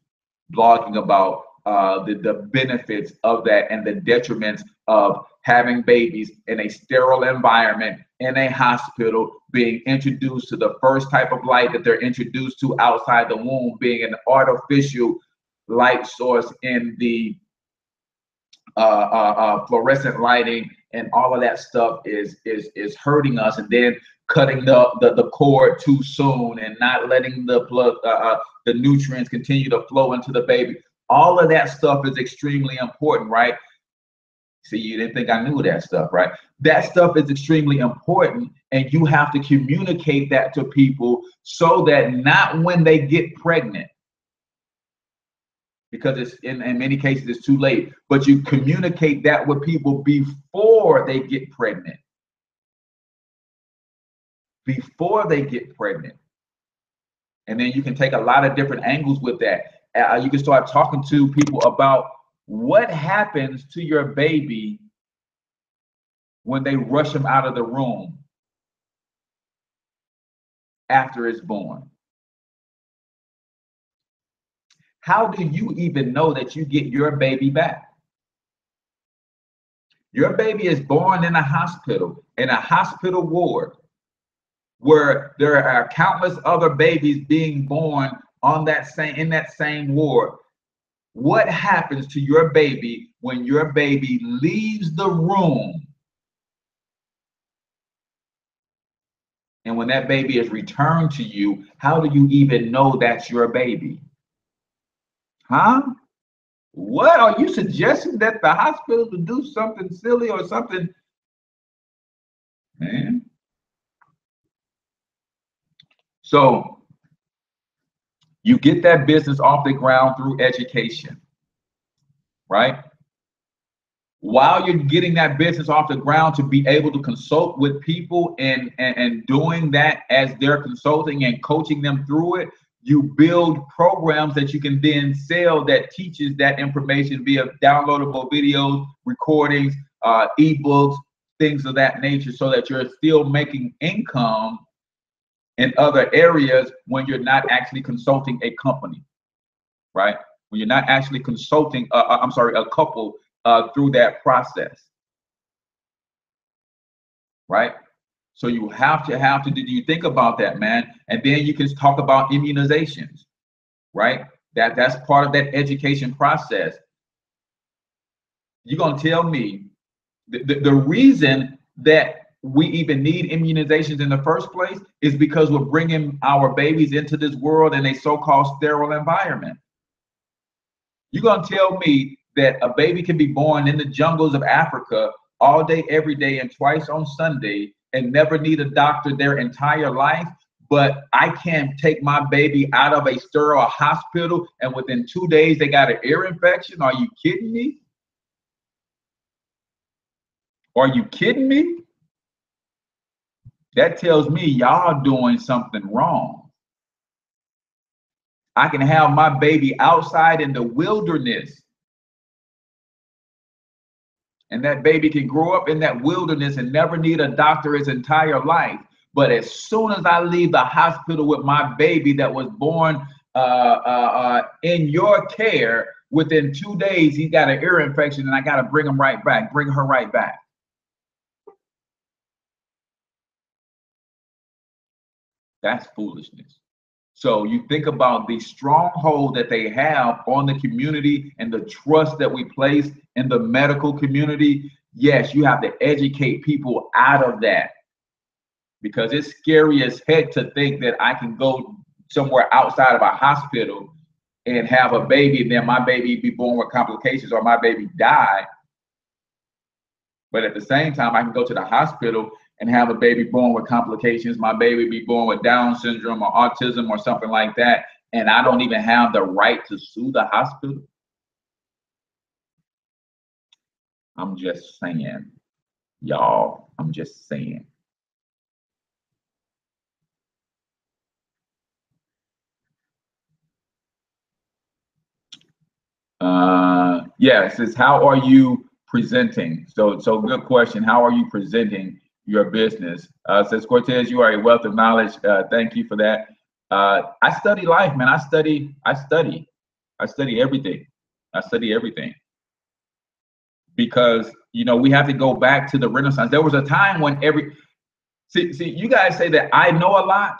blogging about the benefits of that and the detriments of having babies in a sterile environment, in a hospital, being introduced to the first type of light that they're introduced to outside the womb, being an artificial light source in the fluorescent lighting, and all of that stuff is hurting us. And then cutting the cord too soon and not letting the nutrients continue to flow into the baby. All of that stuff is extremely important, right? See, you didn't think I knew that stuff, right? That stuff is extremely important, and you have to communicate that to people so that not when they get pregnant, because it's in many cases it's too late, but you communicate that with people before they get pregnant. Before they get pregnant. And then you can take a lot of different angles with that. You can start talking to people about what happens to your baby when they rush them out of the room after it's born. How do you even know that you get your baby back? Your baby is born in a hospital ward, where there are countless other babies being born in that same ward. What happens to your baby when your baby leaves the room? And when that baby is returned to you, how do you even know that's your baby? Huh? What are you suggesting, that the hospital would do something silly or something? Man. So you get that business off the ground through education, right? While you're getting that business off the ground, to be able to consult with people and doing that as they're consulting and coaching them through it, you build programs that you can then sell that teaches that information via downloadable videos, recordings, ebooks, things of that nature, so that you're still making income in other areas when you're not actually consulting a company, right? When you're not actually consulting, a couple through that process, right? So you have to do you think about that, man? And then you can talk about immunizations, right? That's part of that education process. You're gonna tell me the reason that we even need immunizations in the first place is because we're bringing our babies into this world in a so-called sterile environment. You're gonna tell me that a baby can be born in the jungles of Africa all day, every day, and twice on Sunday, and never need a doctor their entire life, but I can take my baby out of a sterile hospital and within 2 days they got an ear infection? Are you kidding me? Are you kidding me? That tells me y'all doing something wrong. I can have my baby outside in the wilderness, and that baby can grow up in that wilderness and never need a doctor his entire life. But as soon as I leave the hospital with my baby that was born in your care, within 2 days he got an ear infection, and I got to bring her right back. That's foolishness. So you think about the stronghold that they have on the community and the trust that we place in the medical community. Yes, you have to educate people out of that, because it's scary as heck to think that I can go somewhere outside of a hospital and have a baby, and then my baby be born with complications or my baby die. But at the same time, I can go to the hospital and have a baby born with complications. My baby be born with Down syndrome or autism or something like that, and I don't even have the right to sue the hospital. I'm just saying, y'all. I'm just saying. Yes, it's how are you presenting? So good question. How are you presenting your business? Says Cortez, you are a wealth of knowledge. Thank you for that. I study life, man. I study everything. I study everything because we have to go back to the Renaissance. There was a time when see you guys say that I know a lot.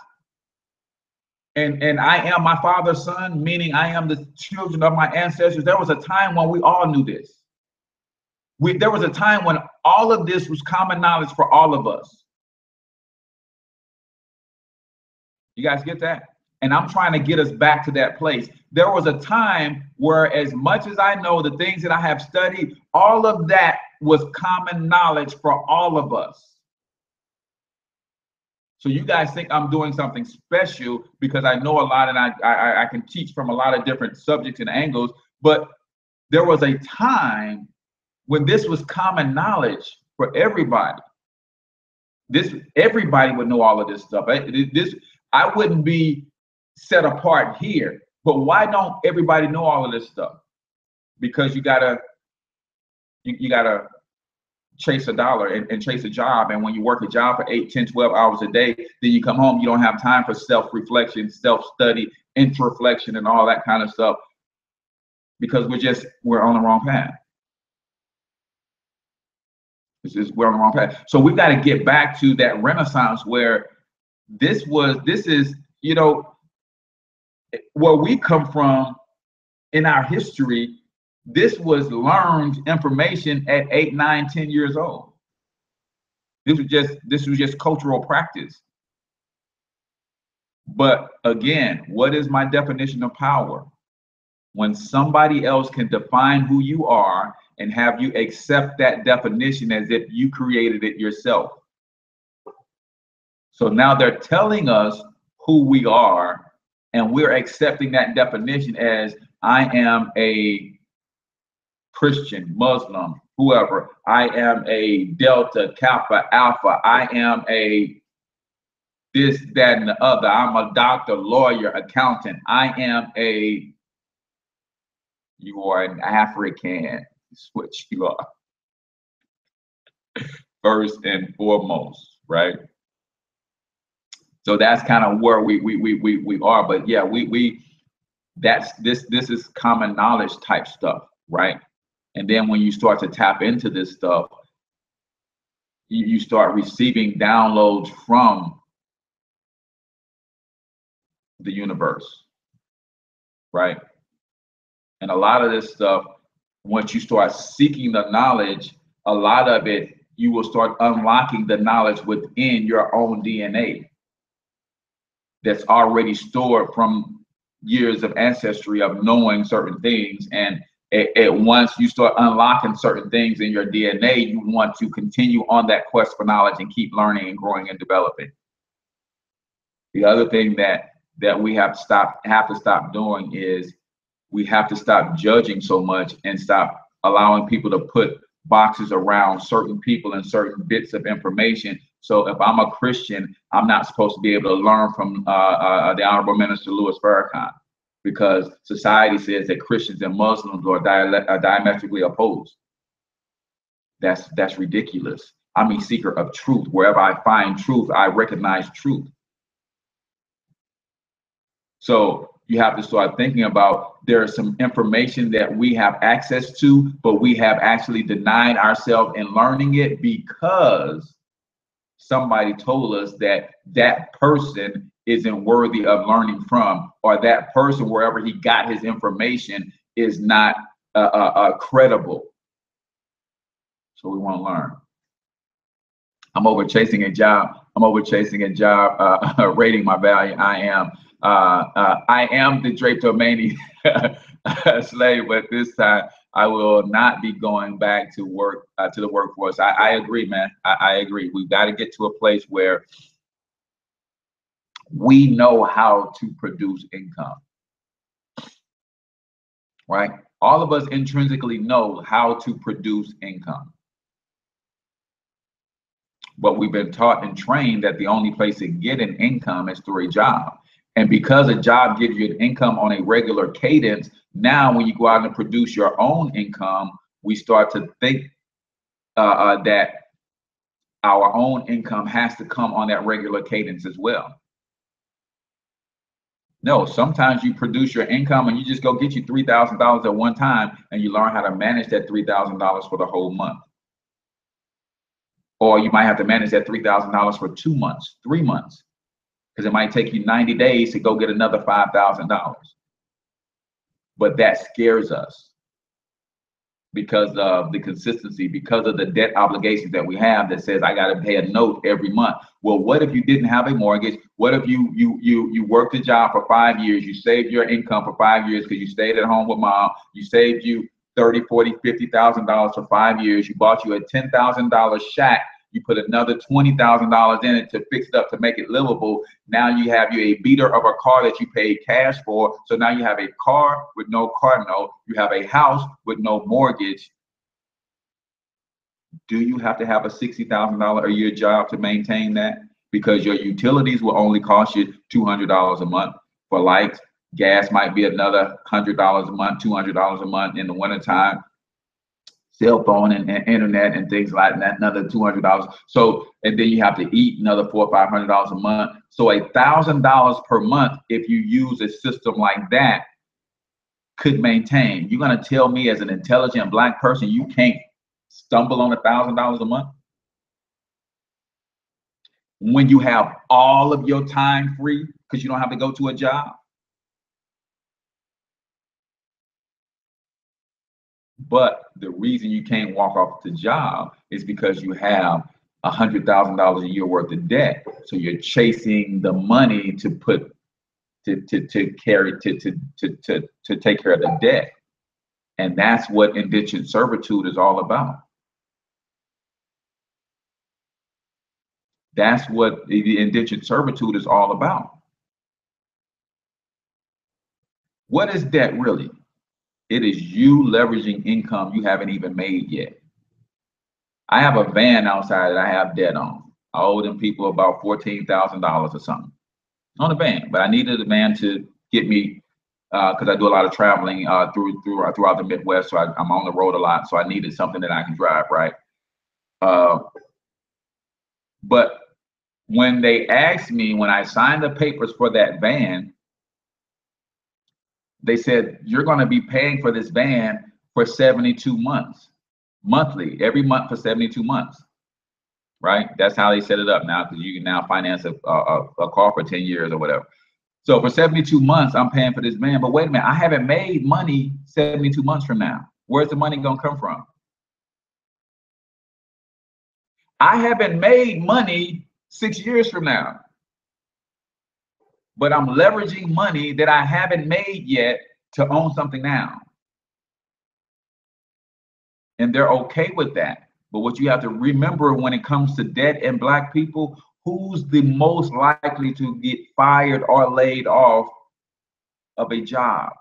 And I am my father's son, meaning I am the children of my ancestors. There was a time when we all knew this. There was a time when all of this was common knowledge for all of us. You guys get that? And I'm trying to get us back to that place. There was a time where, as much as I know the things that I have studied, all of that was common knowledge for all of us. So you guys think I'm doing something special because I know a lot and I can teach from a lot of different subjects and angles, but there was a time when this was common knowledge for everybody. Everybody would know all of this stuff. I wouldn't be set apart here, but why don't everybody know all of this stuff? Because you gotta chase a dollar and chase a job. And when you work a job for 8, 10, 12 hours a day, then you come home, you don't have time for self-reflection, self-study, introreflection, and all that kind of stuff because we're on the wrong path. We're on the wrong path. So we've got to get back to that Renaissance where this is, where we come from in our history. This was learned information at 8, 9, 10 years old. This was just cultural practice. But again, what is my definition of power? When somebody else can define who you are and have you accept that definition as if you created it yourself. So now they're telling us who we are, and we're accepting that definition as I am a Christian, Muslim, whoever. I am a Delta, Kappa, Alpha. I am a this, that, and the other. I'm a doctor, lawyer, accountant. I am a, you are an African. It's what you are. First and foremost, right? So that's kind of where we are. But yeah, this is common knowledge type stuff, right? And then when you start to tap into this stuff, you start receiving downloads from the universe, right? And a lot of this stuff, once you start seeking the knowledge, a lot of it, you will start unlocking the knowledge within your own DNA that's already stored from years of ancestry of knowing certain things. And once you start unlocking certain things in your DNA, you want to continue on that quest for knowledge and keep learning and growing and developing. The other thing that we have to stop doing is we have to stop judging so much and stop allowing people to put boxes around certain people and certain bits of information. So if I'm a Christian, I'm not supposed to be able to learn from the Honorable Minister Louis Farrakhan, because society says that Christians and Muslims are diametrically opposed. That's ridiculous. I'm a seeker of truth. Wherever I find truth, I recognize truth. So you have to start thinking about, there is some information that we have access to, but we have actually denied ourselves in learning it because somebody told us that that person isn't worthy of learning from, or that person, wherever he got his information, is not credible. So we won't learn. I'm over chasing a job. Rating my value. I am the drapetomania slave, but this time I will not be going back to work to the workforce. I agree, man. I agree. We've got to get to a place where we know how to produce income, right? All of us intrinsically know how to produce income. But we've been taught and trained that the only place to get an income is through a job. And because a job gives you an income on a regular cadence, now when you go out and produce your own income, we start to think that our own income has to come on that regular cadence as well. No, sometimes you produce your income and you just go get you $3,000 at one time and you learn how to manage that $3,000 for the whole month. Or you might have to manage that $3,000 for 2 months, 3 months, because it might take you 90 days to go get another $5,000. But that scares us because of the consistency, because of the debt obligations that we have that says I got to pay a note every month. Well, what if you didn't have a mortgage? What if you worked a job for 5 years, you saved your income for 5 years because you stayed at home with mom, you saved you $30, $40, $50,000 for 5 years, you bought you a $10,000 shack, you put another $20,000 in it to fix it up to make it livable. Now you have you a beater of a car that you paid cash for. So now you have a car with no car note. You have a house with no mortgage. Do you have to have a $60,000 a year job to maintain that? Because your utilities will only cost you $200 a month for lights. Gas might be another $100 a month, $200 a month in the wintertime. Cell phone and internet and things like that, another $200. So, and then you have to eat another $400 or $500 a month. So $1,000 per month, if you use a system like that, could maintain. You're gonna tell me as an intelligent Black person, you can't stumble on $1,000 a month? When you have all of your time free because you don't have to go to a job? But the reason you can't walk off the job is because you have $100,000 a year worth of debt. So you're chasing the money to put to take care of the debt, and that's what indentured servitude is all about. That's what the indentured servitude is all about. What is debt really? It is you leveraging income you haven't even made yet. I have a van outside that I have debt on. I owe them people about $14,000 or something on a van, but I needed a van to get me because I do a lot of traveling throughout the Midwest, so I'm on the road a lot. So I needed something that I can drive, right? But when they asked me, when I signed the papers for that van, they said, you're going to be paying for this van for 72 months, monthly, every month for 72 months, right? That's how they set it up now, because you can now finance a car for 10 years or whatever. So for 72 months, I'm paying for this van. But wait a minute, I haven't made money 72 months from now. Where's the money going to come from? I haven't made money 6 years from now, but I'm leveraging money that I haven't made yet to own something now. And they're okay with that. But what you have to remember when it comes to debt and Black people, who's the most likely to get fired or laid off of a job?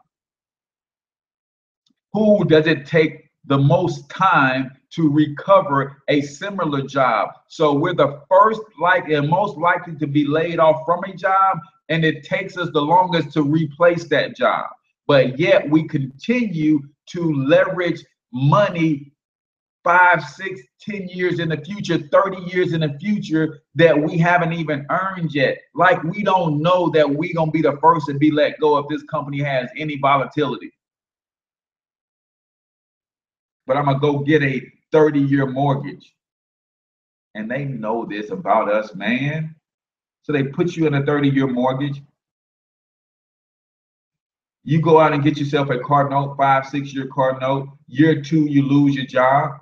Who does it take the most time to recover a similar job? So we're the first and most likely to be laid off from a job, and it takes us the longest to replace that job. But yet we continue to leverage money 5, 6, 10 years in the future, 30 years in the future that we haven't even earned yet. Like we don't know that we're gonna be the first to be let go if this company has any volatility. But I'm gonna go get a 30-year mortgage. And they know this about us, man. So they put you in a 30-year mortgage. You go out and get yourself a car note, 5, 6 year car note. Year 2, you lose your job.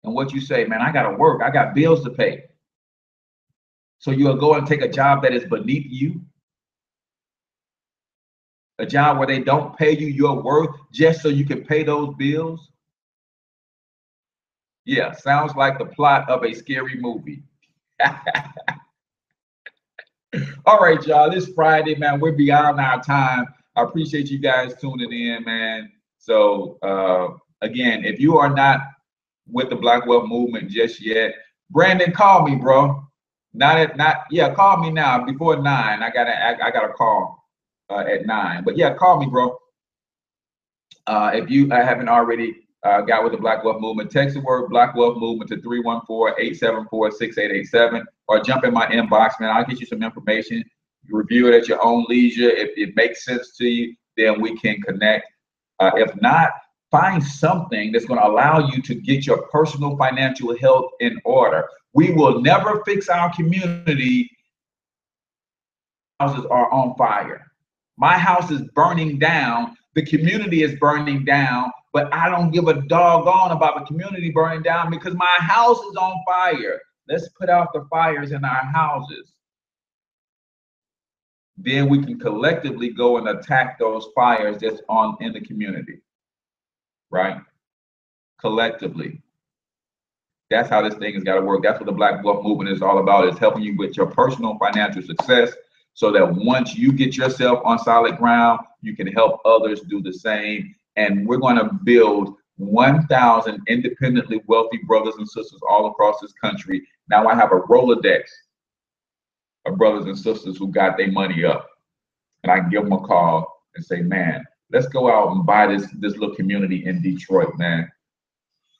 And what you say, man, I gotta work, I got bills to pay. So you'll go and take a job that is beneath you. A job where they don't pay you your worth just so you can pay those bills? Yeah, sounds like the plot of a scary movie. All right, y'all. It's Friday, man. We're beyond our time. I appreciate you guys tuning in, man. So, again, if you are not with the Black Wealth Movement just yet, Brandon, call me, bro. Call me now before 9. I got a call at 9. But yeah, call me, bro. If you haven't already got with the Black Wealth Movement, text the word Black Wealth Movement to 314-874-6887, or jump in my inbox, man. I'll get you some information. You review it at your own leisure. If it makes sense to you, then we can connect. If not, find something that's going to allow you to get your personal financial health in order. We will never fix our community. Houses are on fire. My house is burning down. The community is burning down, but I don't give a doggone about the community burning down because my house is on fire. Let's put out the fires in our houses. Then we can collectively go and attack those fires that's in the community, right? Collectively. That's how this thing has got to work. That's what the Black Wealth Movement is all about, is helping you with your personal financial success, so that once you get yourself on solid ground, you can help others do the same. And we're going to build 1,000 independently wealthy brothers and sisters all across this country. Now I have a Rolodex of brothers and sisters who got their money up. And I can give them a call and say, man, let's go out and buy this little community in Detroit, man.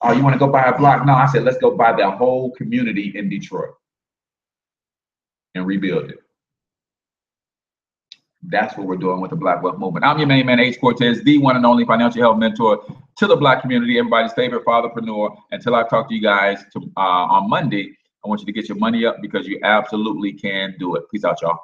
Oh, you want to go buy a block? No, I said, let's go buy the whole community in Detroit and rebuild it. That's what we're doing with the Black Wealth Movement. I'm your main man, H Cortez, the one and only financial health mentor to the Black community, everybody's favorite fatherpreneur. Until I talk to you guys on Monday, I want you to get your money up because you absolutely can do it. Peace out, y'all.